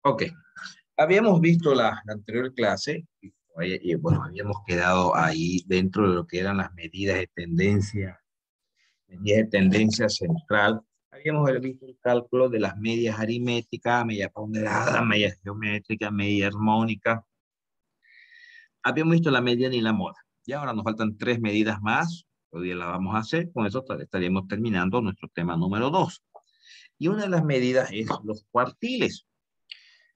Ok, habíamos visto la anterior clase y, bueno, habíamos quedado ahí dentro de lo que eran las medidas de tendencia central. Habíamos visto el cálculo de las medias aritméticas, media ponderada, media geométrica, media armónica. Habíamos visto la mediana y la moda. Y ahora nos faltan tres medidas más. Hoy día las vamos a hacer. Con eso estaríamos terminando nuestro tema número 2. Y una de las medidas es los cuartiles.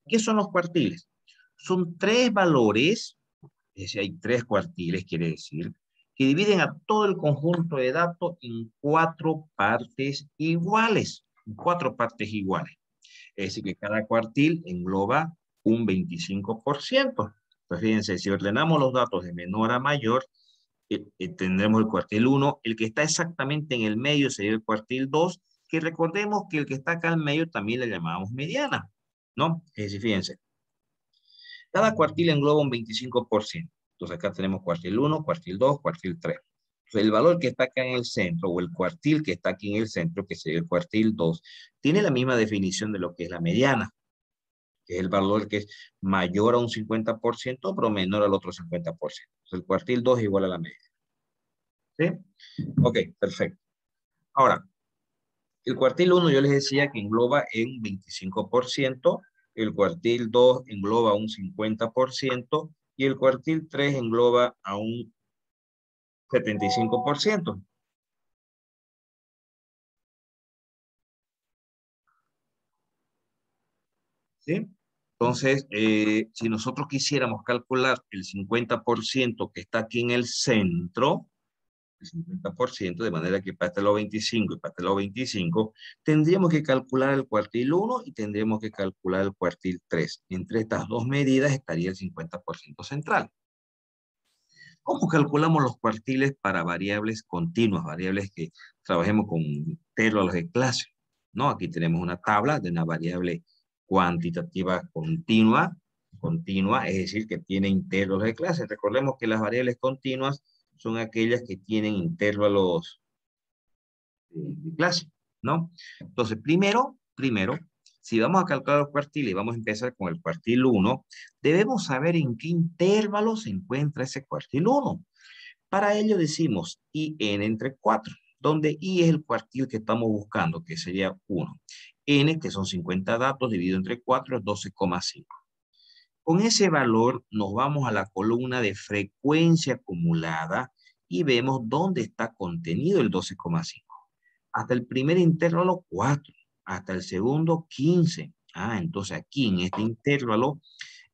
¿Qué son los cuartiles? Son tres valores, es decir, hay tres cuartiles, quiere decir, que dividen a todo el conjunto de datos en cuatro partes iguales. Cuatro partes iguales. Es decir, que cada cuartil engloba un 25%. Pues fíjense, si ordenamos los datos de menor a mayor, tendremos el cuartil 1, el que está exactamente en el medio sería el cuartil 2, que recordemos que el que está acá en medio también le llamamos mediana, ¿no? Es decir, fíjense, cada cuartil engloba un 25%. Entonces acá tenemos cuartil 1, cuartil 2, cuartil 3. Entonces el valor que está acá en el centro, o el cuartil que está aquí en el centro, que sería el cuartil 2, tiene la misma definición de lo que es la mediana, que es el valor que es mayor a un 50%, pero menor al otro 50%. Entonces el cuartil 2 es igual a la media. ¿Sí? Ok, perfecto. Ahora, el cuartil 1 yo les decía que engloba en 25%, el cuartil 2 engloba un 50% y el cuartil 3 engloba a un 75%. ¿Sí? Entonces, si nosotros quisiéramos calcular el 50% que está aquí en el centro, el 50%, de manera que para este lado 25 y para este lado 25, tendríamos que calcular el cuartil 1 y tendríamos que calcular el cuartil 3. Entre estas dos medidas estaría el 50% central. ¿Cómo calculamos los cuartiles para variables continuas, variables que trabajemos con intervalos de clase? ¿No? Aquí tenemos una tabla de una variable cuantitativa continua, es decir, que tiene intervalos de clase. Recordemos que las variables continuas son aquellas que tienen intervalos de clase, ¿no? Entonces, primero, si vamos a calcular los cuartiles y vamos a empezar con el cuartil 1, debemos saber en qué intervalo se encuentra ese cuartil 1. Para ello decimos IN entre 4, donde I es el cuartil que estamos buscando, que sería 1. N, que son 50 datos, dividido entre 4 es 12,5. Con ese valor nos vamos a la columna de frecuencia acumulada y vemos dónde está contenido el 12,5. Hasta el primer intervalo 4, hasta el segundo 15. Entonces aquí en este intervalo,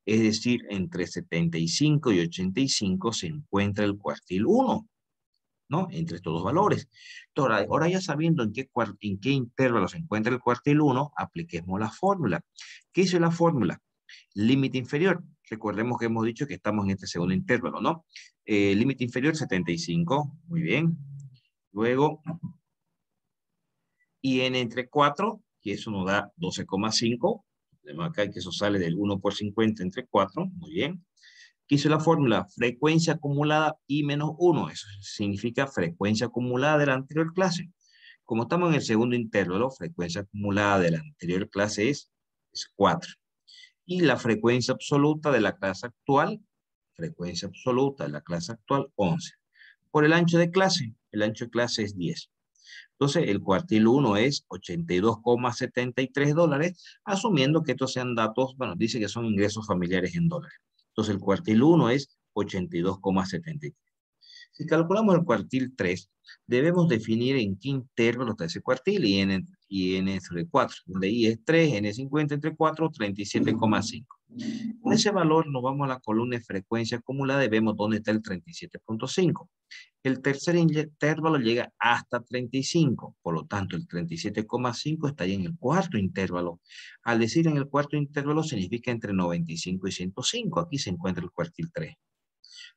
es decir, entre 75 y 85 se encuentra el cuartil 1, ¿no? Entre estos dos valores. Entonces, ahora ya sabiendo en qué intervalo se encuentra el cuartil 1, apliquemos la fórmula. ¿Qué hizo la fórmula? Límite inferior. Recordemos que hemos dicho que estamos en este segundo intervalo, ¿no? Límite inferior 75. Muy bien. Luego, y n entre 4, que eso nos da 12,5. Tenemos acá que eso sale del 1 por 50 entre 4. Muy bien. ¿Qué hizo la fórmula? Frecuencia acumulada I menos 1. Eso significa frecuencia acumulada de la anterior clase. Como estamos en el segundo intervalo, frecuencia acumulada de la anterior clase es 4. Y la frecuencia absoluta de la clase actual, 11. Por el ancho de clase es 10. Entonces, el cuartil 1 es $82,73, asumiendo que estos sean datos, bueno, dice que son ingresos familiares en dólares. Entonces, el cuartil 1 es 82,73. Si calculamos el cuartil 3, debemos definir en qué intervalo está ese cuartil y n sobre 4, donde I es 3, n es 50 entre 4, 37,5. Con ese valor nos vamos a la columna de frecuencia acumulada y vemos dónde está el 37,5. El tercer intervalo llega hasta 35, por lo tanto el 37,5 está ahí en el cuarto intervalo. Al decir en el cuarto intervalo significa entre 95 y 105, aquí se encuentra el cuartil 3.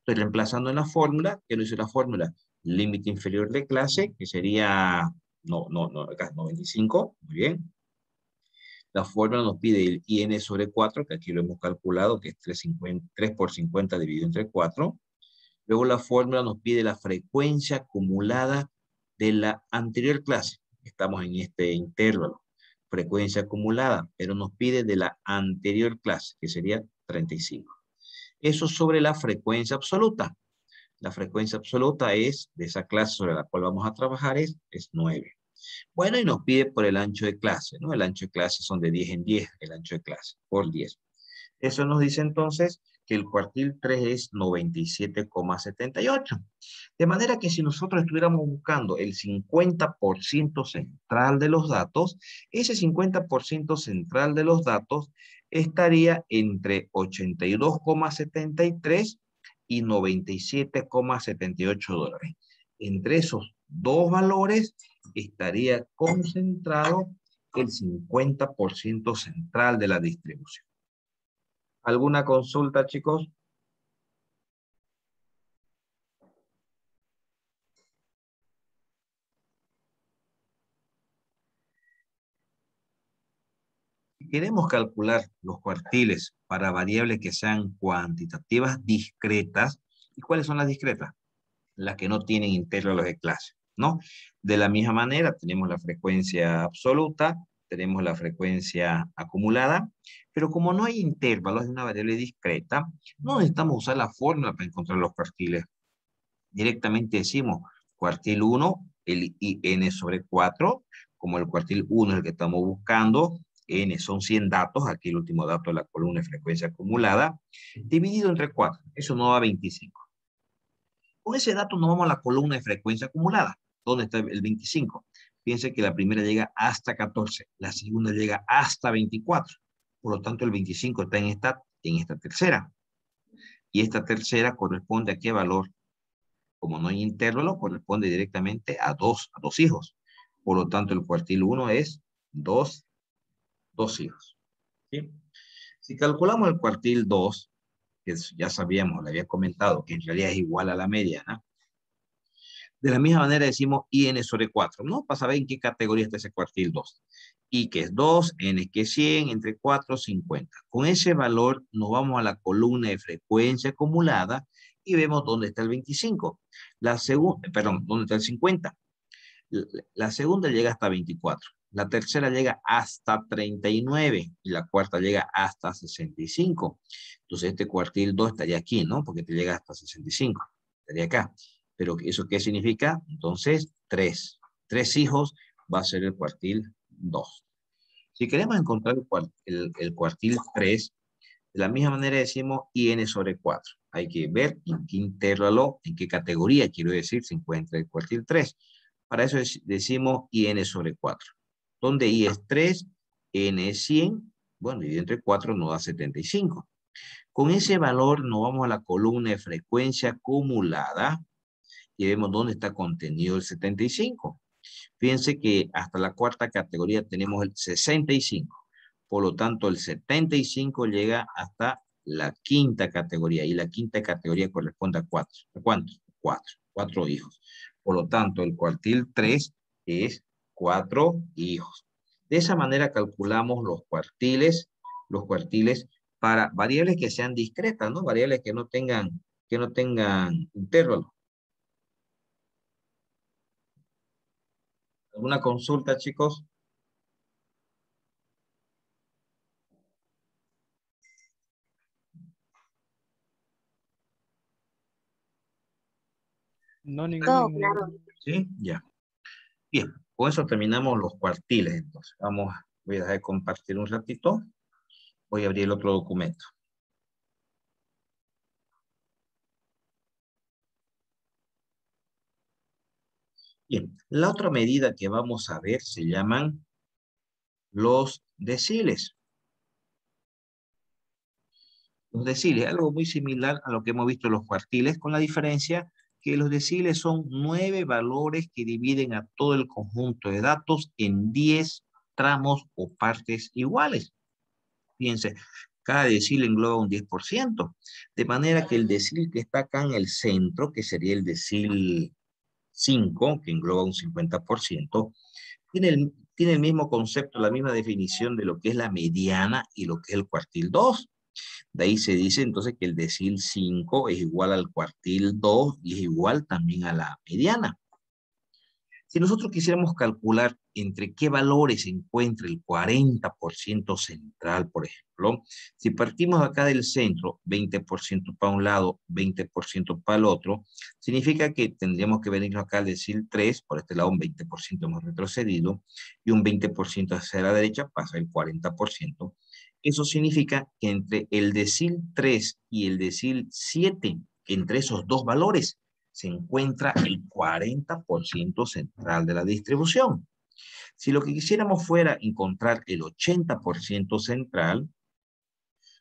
Estoy reemplazando en la fórmula, que no hice la fórmula, límite inferior de clase, que sería, acá 95, muy bien. La fórmula nos pide el IN sobre 4, que aquí lo hemos calculado, que es 3 por 50 dividido entre 4. Luego la fórmula nos pide la frecuencia acumulada de la anterior clase. Estamos en este intervalo. frecuencia acumulada, pero nos pide de la anterior clase, que sería 35. Eso sobre la frecuencia absoluta. La frecuencia absoluta es, de esa clase sobre la cual vamos a trabajar, es 9. Bueno, y nos pide por el ancho de clase, ¿no? El ancho de clase son de 10 en 10, el ancho de clase, por 10. Eso nos dice entonces que el cuartil 3 es 97,78. De manera que si nosotros estuviéramos buscando el 50% central de los datos, ese 50% central de los datos estaría entre 82,73 y 97,78 dólares. Entre esos dos valores estaría concentrado el 50% central de la distribución. ¿Alguna consulta, chicos? Si queremos calcular los cuartiles para variables que sean cuantitativas discretas, ¿y cuáles son las discretas? Las que no tienen intervalos de clase, ¿no? De la misma manera, tenemos la frecuencia absoluta, tenemos la frecuencia acumulada, pero como no hay intervalos de una variable discreta, no necesitamos usar la fórmula para encontrar los cuartiles. Directamente decimos cuartil 1, el IN sobre 4, como el cuartil 1 es el que estamos buscando, N son 100 datos, aquí el último dato de la columna de frecuencia acumulada, dividido entre 4, eso nos da 25. Con ese dato nos vamos a la columna de frecuencia acumulada. ¿Dónde está el 25? Fíjense que la primera llega hasta 14, la segunda llega hasta 24. Por lo tanto, el 25 está en esta tercera. Y esta tercera corresponde a qué valor. Como no hay intervalo, corresponde directamente a dos hijos. Por lo tanto, el cuartil 1 es dos hijos. ¿Sí? Si calculamos el cuartil 2, que ya sabíamos, le había comentado, que en realidad es igual a la mediana, de la misma manera decimos IN sobre 4, ¿no? Para saber en qué categoría está ese cuartil 2. I que es 2, N que es 100, entre 4, 50. Con ese valor nos vamos a la columna de frecuencia acumulada y vemos dónde está el 25. La segunda, perdón, dónde está el 50. La segunda llega hasta 24. La tercera llega hasta 39 y la cuarta llega hasta 65. Entonces este cuartil 2 estaría aquí, ¿no? Porque te llega hasta 65. Estaría acá. Pero ¿eso qué significa? Entonces 3. 3 hijos va a ser el cuartil 2. Si queremos encontrar el cuartil 3, de la misma manera decimos IN sobre 4. Hay que ver en qué intervalo, en qué categoría, quiero decir, se encuentra el cuartil 3. Para eso decimos IN sobre 4. Donde I es 3, N es 100, bueno, y entre 4 nos da 75. Con ese valor nos vamos a la columna de frecuencia acumulada y vemos dónde está contenido el 75. Fíjense que hasta la cuarta categoría tenemos el 65. Por lo tanto, el 75 llega hasta la quinta categoría y la quinta categoría corresponde a 4. ¿A cuántos? 4. 4 hijos. Por lo tanto, el cuartil 3 es 4 hijos. De esa manera calculamos los cuartiles para variables que sean discretas, ¿no? Variables que no tengan intervalo. ¿Alguna consulta, chicos? No, ninguna. Todo claro. ¿Sí? Ya. Bien, con eso terminamos los cuartiles. Entonces, voy a dejar de compartir un ratito. Voy a abrir el otro documento. Bien, la otra medida que vamos a ver se llaman los deciles. Los deciles, algo muy similar a lo que hemos visto en los cuartiles, con la diferencia que los deciles son 9 valores que dividen a todo el conjunto de datos en 10 tramos o partes iguales. Fíjense, cada decil engloba un 10%, de manera que el decil que está acá en el centro, que sería el decil 5, que engloba un 50%, tiene el mismo concepto, la misma definición de lo que es la mediana y lo que es el cuartil 2. De ahí se dice entonces que el decil 5 es igual al cuartil 2 y es igual también a la mediana. Si nosotros quisiéramos calcular entre qué valores se encuentra el 40% central, por ejemplo, si partimos acá del centro, 20% para un lado, 20% para el otro, significa que tendríamos que venirnos acá al decil 3, por este lado un 20% hemos retrocedido, y un 20% hacia la derecha pasa el 40%. Eso significa que entre el decil 3 y el decil 7, entre esos dos valores, se encuentra el 40% central de la distribución. Si lo que quisiéramos fuera encontrar el 80% central,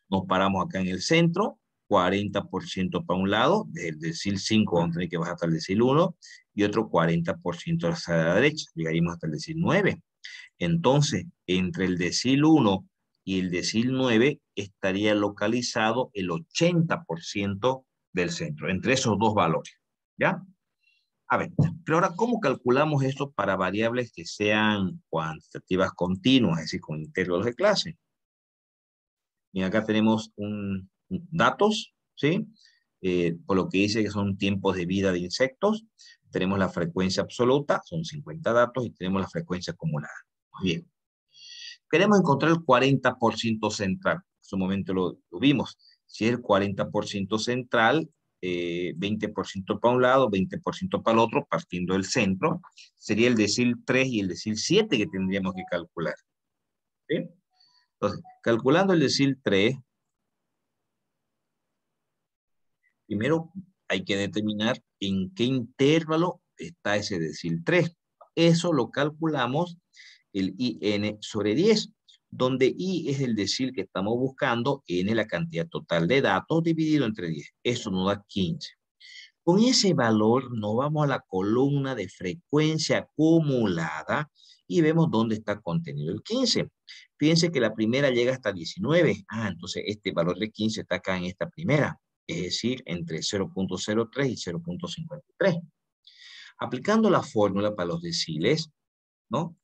nos paramos acá en el centro, 40% para un lado, desde el decil 5 vamos a tener que bajar hasta el decil 1, y otro 40% hacia la derecha, llegaríamos hasta el decil 9. Entonces, entre el decil 1 y el decil 9 estaría localizado el 80% del centro, entre esos dos valores. ¿Ya? A ver, pero ahora, ¿cómo calculamos esto para variables que sean cuantitativas continuas, es decir, con intervalos de clase? Y acá tenemos datos, ¿sí? Por lo que dice que son tiempos de vida de insectos. Tenemos la frecuencia absoluta, son 50 datos, y tenemos la frecuencia acumulada. Muy bien. Queremos encontrar el 40% central. En su momento lo vimos. Si es el 40% central, 20% para un lado, 20% para el otro, partiendo del centro, sería el decil 3 y el decil 7 que tendríamos que calcular. ¿Sí? Entonces, calculando el decil 3, primero hay que determinar en qué intervalo está ese decil 3. Eso lo calculamos el IN sobre 10, donde I es el decil que estamos buscando, N la cantidad total de datos dividido entre 10. Eso nos da 15. Con ese valor nos vamos a la columna de frecuencia acumulada y vemos dónde está contenido el 15. Fíjense que la primera llega hasta 19. Entonces este valor de 15 está acá en esta primera, es decir, entre 0.03 y 0.53. Aplicando la fórmula para los deciles, ¿no?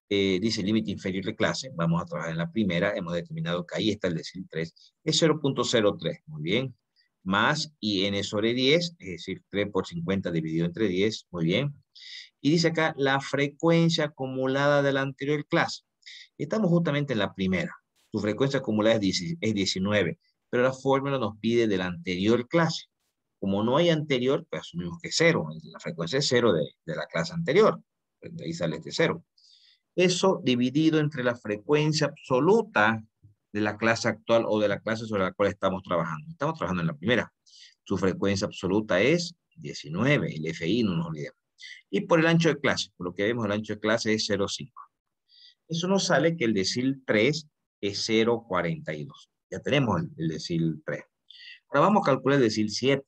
Dice límite inferior de clase, vamos a trabajar en la primera, hemos determinado que ahí está el decil 3, es 0.03, muy bien, más IN sobre 10, es decir, 3 por 50 dividido entre 10, muy bien, y dice acá la frecuencia acumulada de la anterior clase. Estamos justamente en la primera, su frecuencia acumulada es 19, pero la fórmula nos pide de la anterior clase. Como no hay anterior, pues asumimos que es 0, la frecuencia es 0 de la clase anterior, pues de ahí sale este 0. Eso dividido entre la frecuencia absoluta de la clase actual o de la clase sobre la cual estamos trabajando. Estamos trabajando en la primera. Su frecuencia absoluta es 19, el FI, no nos olvidemos. Y por el ancho de clase, por lo que vemos, el ancho de clase es 0,5. Eso nos sale que el decil 3 es 0,42. Ya tenemos el decil 3. Ahora vamos a calcular el decil 7.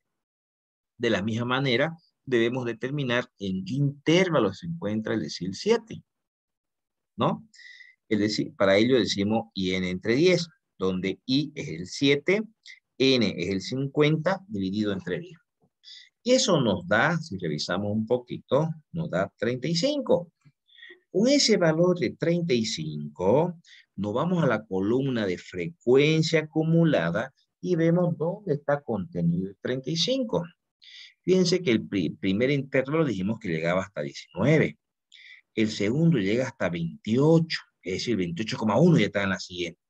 De la misma manera, debemos determinar en qué intervalo se encuentra el decil 7. ¿No? Es decir, para ello decimos IN entre 10, donde I es el 7, N es el 50 dividido entre 10. Y eso nos da, si revisamos un poquito, nos da 35. Con ese valor de 35, nos vamos a la columna de frecuencia acumulada y vemos dónde está contenido el 35. Fíjense que el primer intervalo dijimos que llegaba hasta 19. El segundo llega hasta 28, es decir, 28,1 ya está en la siguiente.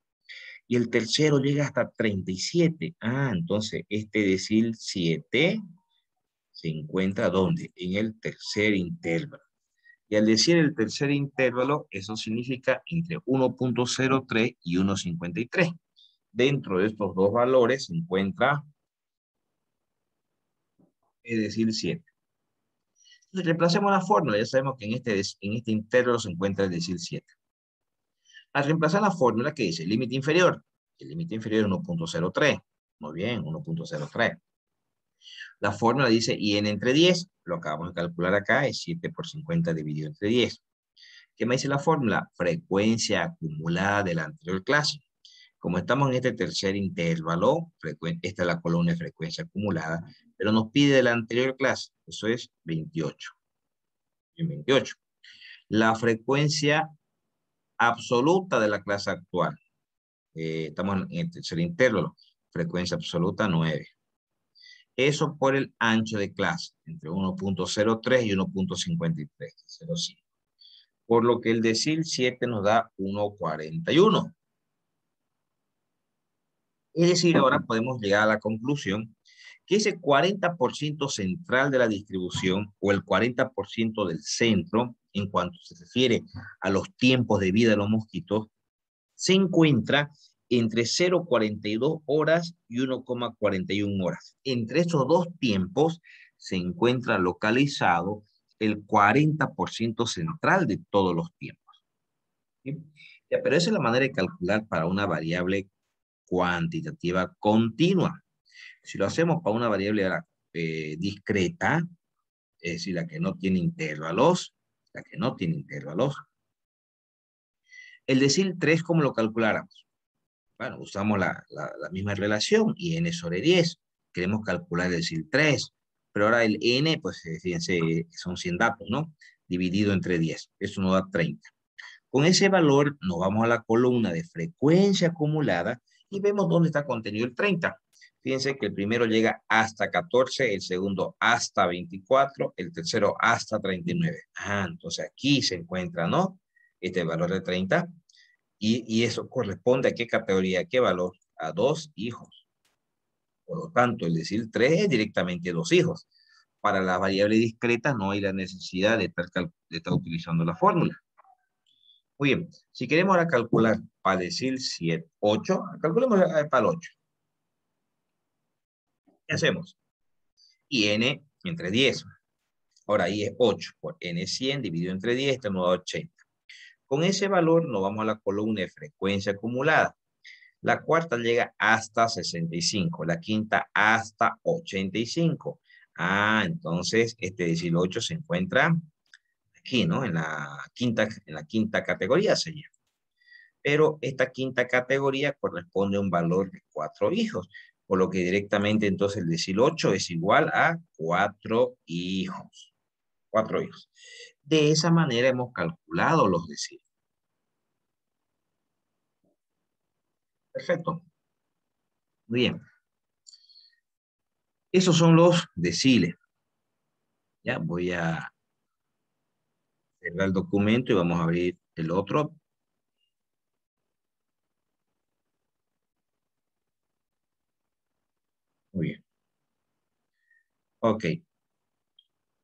Y el tercero llega hasta 37. Entonces este decil 7 se encuentra ¿dónde? En el tercer intervalo. Y al decir el tercer intervalo, eso significa entre 1.03 y 1.53. Dentro de estos dos valores se encuentra el decil 7. Entonces reemplacemos la fórmula, ya sabemos que en este intervalo se encuentra el decil 7. Al reemplazar la fórmula que dice límite inferior, el límite inferior es 1.03. Muy bien, 1.03. La fórmula dice IN entre 10, lo acabamos de calcular acá, es 7 por 50 dividido entre 10. ¿Qué me dice la fórmula? Frecuencia acumulada de la anterior clase. Como estamos en este tercer intervalo, esta es la columna de frecuencia acumulada, pero nos pide de la anterior clase, eso es 28. 28. La frecuencia absoluta de la clase actual. Estamos en el tercer intervalo, frecuencia absoluta 9. Eso por el ancho de clase, entre 1.03 y 1.53, 0.5. Por lo que el decil 7 nos da 1.41. Es decir, ahora podemos llegar a la conclusión que ese 40% central de la distribución o el 40% del centro, en cuanto se refiere a los tiempos de vida de los mosquitos, se encuentra entre 0,42 horas y 1,41 horas. Entre esos dos tiempos se encuentra localizado el 40% central de todos los tiempos. ¿Sí? Ya, pero esa es la manera de calcular para una variable cuantitativa continua. Si lo hacemos para una variable discreta, es decir, la que no tiene intervalos, el decil 3, ¿cómo lo calculáramos? Bueno, usamos la misma relación, y n sobre 10. Queremos calcular el decil 3, pero ahora el n, pues fíjense, son 100 datos, ¿no? Dividido entre 10, eso nos da 30. Con ese valor nos vamos a la columna de frecuencia acumulada y vemos dónde está contenido el 30. Fíjense que el primero llega hasta 14, el segundo hasta 24, el tercero hasta 39. Entonces aquí se encuentra, ¿no? Este valor de 30. Y eso corresponde a qué categoría, a qué valor, a 2 hijos. Por lo tanto, el decil 3 es directamente 2 hijos. Para la variable discreta no hay la necesidad de estar utilizando la fórmula. Muy bien, si queremos ahora calcular para decir 7, 8, calculemos para el 8. ¿Qué hacemos? Y n entre 10. Ahora ahí es 8 por n 100 dividido entre 10, esto nos da 80. Con ese valor nos vamos a la columna de frecuencia acumulada. La cuarta llega hasta 65, la quinta hasta 85. Entonces este decil 8 se encuentra aquí, ¿no? En la quinta categoría sería. Pero esta quinta categoría corresponde a un valor de 4 hijos, por lo que directamente entonces el decil 8 es igual a 4 hijos. 4 hijos. De esa manera hemos calculado los deciles. Perfecto. Muy bien. Esos son los deciles. Ya voy a cerrar el documento y vamos a abrir el otro. Muy bien. Ok.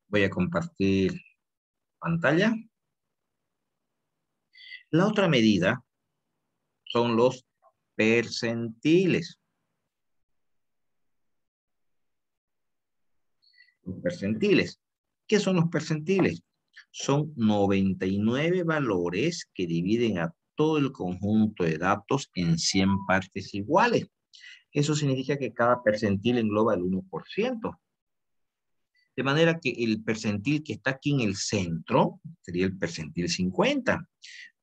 Voy a compartir pantalla. La otra medida son los percentiles. Los percentiles. ¿Qué son los percentiles? Son 99 valores que dividen a todo el conjunto de datos en 100 partes iguales. Eso significa que cada percentil engloba el 1%. De manera que el percentil que está aquí en el centro sería el percentil 50.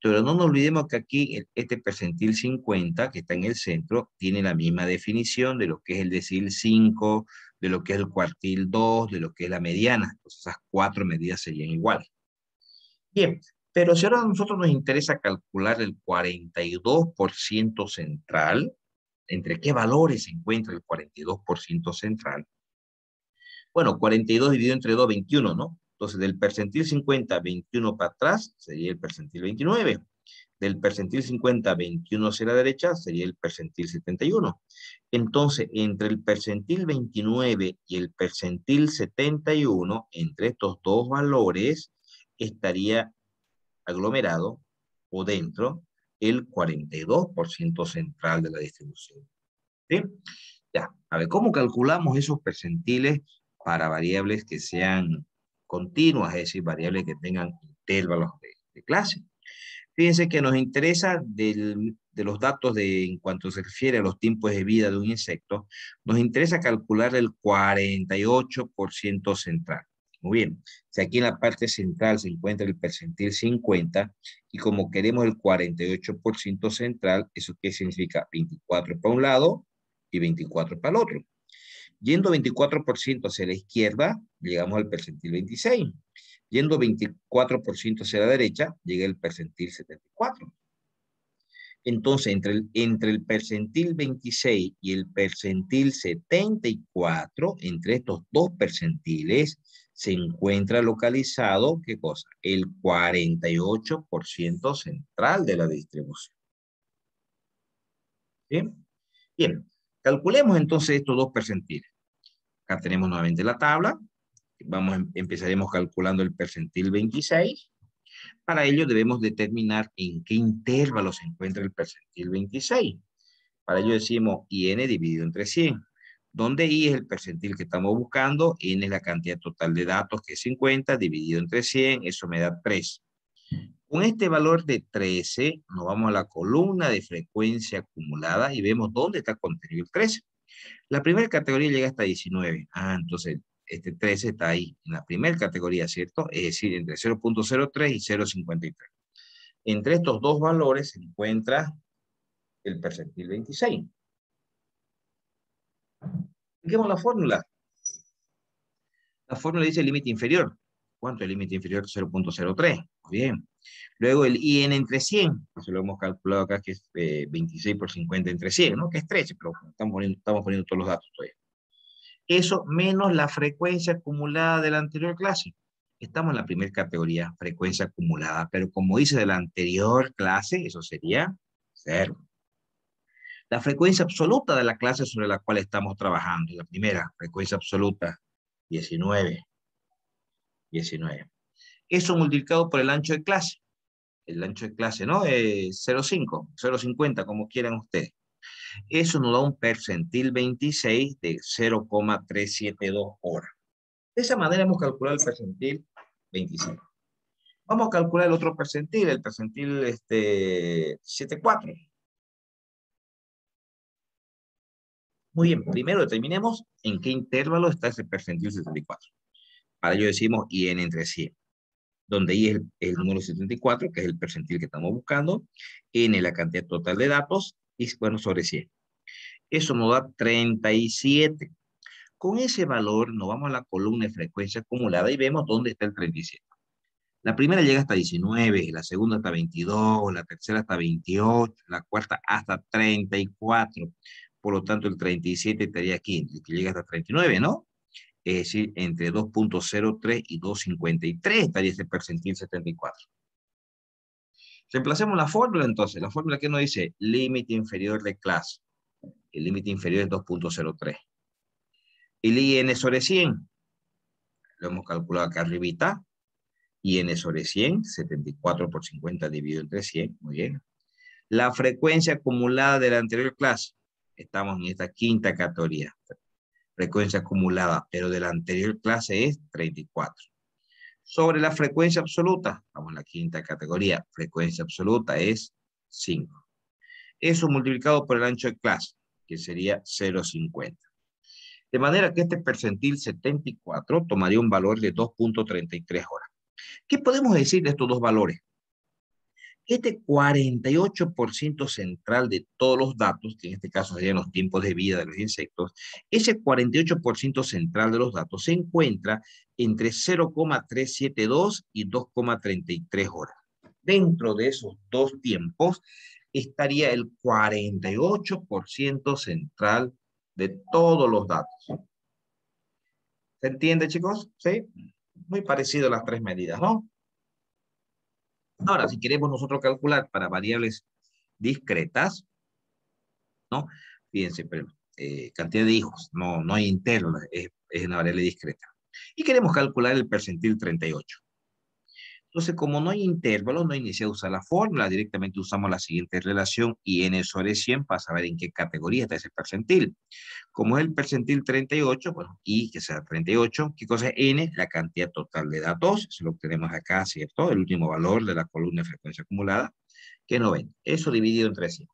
Pero no nos olvidemos que aquí este percentil 50 que está en el centro tiene la misma definición de lo que es el decil 5, de lo que es el cuartil 2, de lo que es la mediana. Entonces esas 4 medidas serían iguales. Bien, pero si ahora a nosotros nos interesa calcular el 42% central, ¿entre qué valores se encuentra el 42% central? Bueno, 42 dividido entre 2, 21, ¿no? Entonces, del percentil 50, 21 para atrás, sería el percentil 29. Del percentil 50, 21 hacia la derecha, sería el percentil 71. Entonces, entre el percentil 29 y el percentil 71, entre estos dos valores, estaría aglomerado o dentro el 42% central de la distribución. ¿Sí? Ya, a ver, ¿cómo calculamos esos percentiles para variables que sean continuas, es decir, variables que tengan intervalos de clase? Fíjense que nos interesa de los datos en cuanto se refiere a los tiempos de vida de un insecto, nos interesa calcular el 48% central. Muy bien, si aquí en la parte central se encuentra el percentil 50, y como queremos el 48% central, ¿eso qué significa? 24 para un lado y 24 para el otro. Yendo 24% hacia la izquierda, llegamos al percentil 26. Yendo 24% hacia la derecha, llega el percentil 74. Entonces, entre el percentil 26 y el percentil 74, entre estos dos percentiles, se encuentra localizado, ¿qué cosa? El 48% central de la distribución. ¿Bien? Bien, calculemos entonces estos dos percentiles. Acá tenemos nuevamente la tabla. Empezaremos calculando el percentil 26. Para ello debemos determinar en qué intervalo se encuentra el percentil 26. Para ello decimos IN dividido entre 100, donde I es el percentil que estamos buscando, N es la cantidad total de datos que es 50, dividido entre 100, eso me da 3. Con este valor de 13, nos vamos a la columna de frecuencia acumulada y vemos dónde está contenido el 13. La primera categoría llega hasta 19. Entonces este 13 está ahí, en la primera categoría, ¿cierto? Es decir, entre 0.03 y 0.53. Entre estos dos valores se encuentra el percentil 26. Apliquemos la fórmula. La fórmula dice límite inferior. ¿Cuánto es el límite inferior? 0.03. Muy bien. Luego el IN entre 100. Eso lo hemos calculado acá, que es 26 por 50 entre 100, ¿no? Que es 13, pero estamos poniendo todos los datos todavía. Eso menos la frecuencia acumulada de la anterior clase. Estamos en la primera categoría, frecuencia acumulada, pero como dice de la anterior clase, eso sería 0. La frecuencia absoluta de la clase sobre la cual estamos trabajando, la primera, frecuencia absoluta, 19. Eso multiplicado por el ancho de clase. El ancho de clase, ¿no? 0,5, 0,50, como quieran ustedes. Eso nos da un percentil 26 de 0,372 horas. De esa manera hemos calculado el percentil 26. Vamos a calcular el otro percentil, el percentil 74. Muy bien, primero determinemos en qué intervalo está ese percentil 74. Para ello decimos IN entre 100, donde I es el número 74, que es el percentil que estamos buscando, N la cantidad total de datos, y bueno, sobre 100. Eso nos da 37. Con ese valor nos vamos a la columna de frecuencia acumulada y vemos dónde está el 37. La primera llega hasta 19, la segunda hasta 22, la tercera hasta 28, la cuarta hasta 34. Por lo tanto, el 37 estaría aquí, que llega hasta 39, ¿no? Es decir, entre 2.03 y 2.53 estaría ese percentil 74. Reemplacemos la fórmula entonces. La fórmula que nos dice límite inferior de clase. El límite inferior es 2.03. El IN sobre 100. Lo hemos calculado acá arribita. IN sobre 100, 74 por 50 dividido entre 100. Muy bien. La frecuencia acumulada de la anterior clase. Estamos en esta quinta categoría. Frecuencia acumulada, pero de la anterior clase es 34. Sobre la frecuencia absoluta, vamos a la quinta categoría. Frecuencia absoluta es 5. Eso multiplicado por el ancho de clase, que sería 0,50. De manera que este percentil 74 tomaría un valor de 2.33 horas. ¿Qué podemos decir de estos dos valores? Este 48% central de todos los datos, que en este caso serían los tiempos de vida de los insectos, ese 48% central de los datos se encuentra entre 0,372 y 2,33 horas. Dentro de esos dos tiempos estaría el 48% central de todos los datos. ¿Se entiende, chicos? ¿Sí? Muy parecido a las tres medidas, ¿no? Ahora, si queremos nosotros calcular para variables discretas, ¿no? Fíjense, pero, cantidad de hijos, no hay interno, es una variable discreta. Y queremos calcular el percentil 38. Entonces, como no hay intervalos, no hay necesidad de usar la fórmula, directamente usamos la siguiente relación, IN sobre 100, para saber en qué categoría está ese percentil. Como es el percentil 38, bueno, I que sea 38, ¿qué cosa es N? La cantidad total de datos, eso lo obtenemos acá, ¿cierto? El último valor de la columna de frecuencia acumulada, que es 90. Eso dividido entre 100.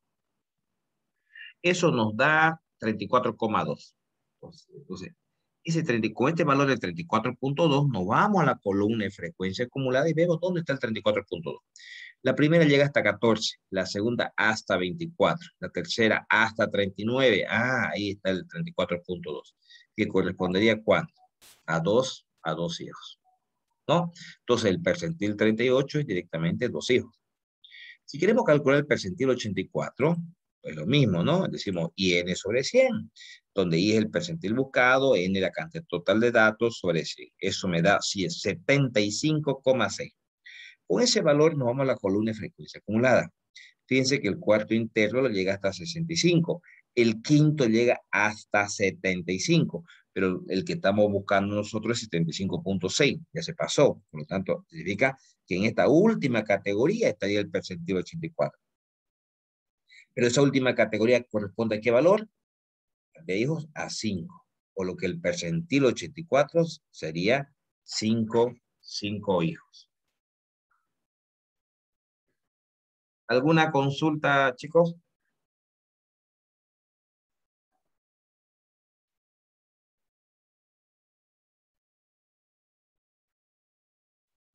Eso nos da 34,2. Entonces, con este valor de 34,2 nos vamos a la columna de frecuencia acumulada y vemos dónde está el 34,2. La primera llega hasta 14, la segunda hasta 24, la tercera hasta 39. Ahí está el 34,2, que correspondería ¿a cuánto? A dos hijos, ¿no? Entonces el percentil 38 es directamente 2 hijos. Si queremos calcular el percentil 84, pues lo mismo, ¿no? Decimos IN sobre 100, donde I es el percentil buscado, N la cantidad total de datos sobre 100. Eso me da 75,6. Con ese valor nos vamos a la columna de frecuencia acumulada. Fíjense que el cuarto interno lo llega hasta 65. El quinto llega hasta 75. Pero el que estamos buscando nosotros es 75,6. Ya se pasó. Por lo tanto, significa que en esta última categoría estaría el percentil 84. Pero esa última categoría corresponde a qué valor? De hijos a 5. Por lo que el percentil 84 sería 5 hijos. ¿Alguna consulta, chicos?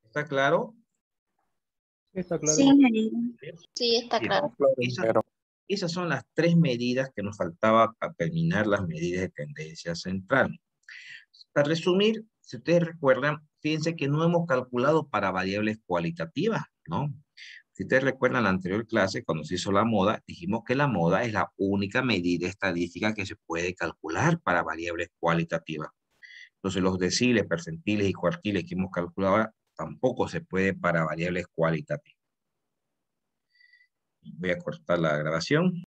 ¿Está claro? Está claro. Sí, ingeniero. Sí, está Bien. claro. Esas son las 3 medidas que nos faltaba para terminar las medidas de tendencia central. Para resumir, si ustedes recuerdan, fíjense que no hemos calculado para variables cualitativas, ¿no? Si ustedes recuerdan la anterior clase, cuando se hizo la moda, dijimos que la moda es la única medida estadística que se puede calcular para variables cualitativas. Entonces, los deciles, percentiles y cuartiles que hemos calculado ahora tampoco se puede para variables cualitativas. Voy a cortar la grabación.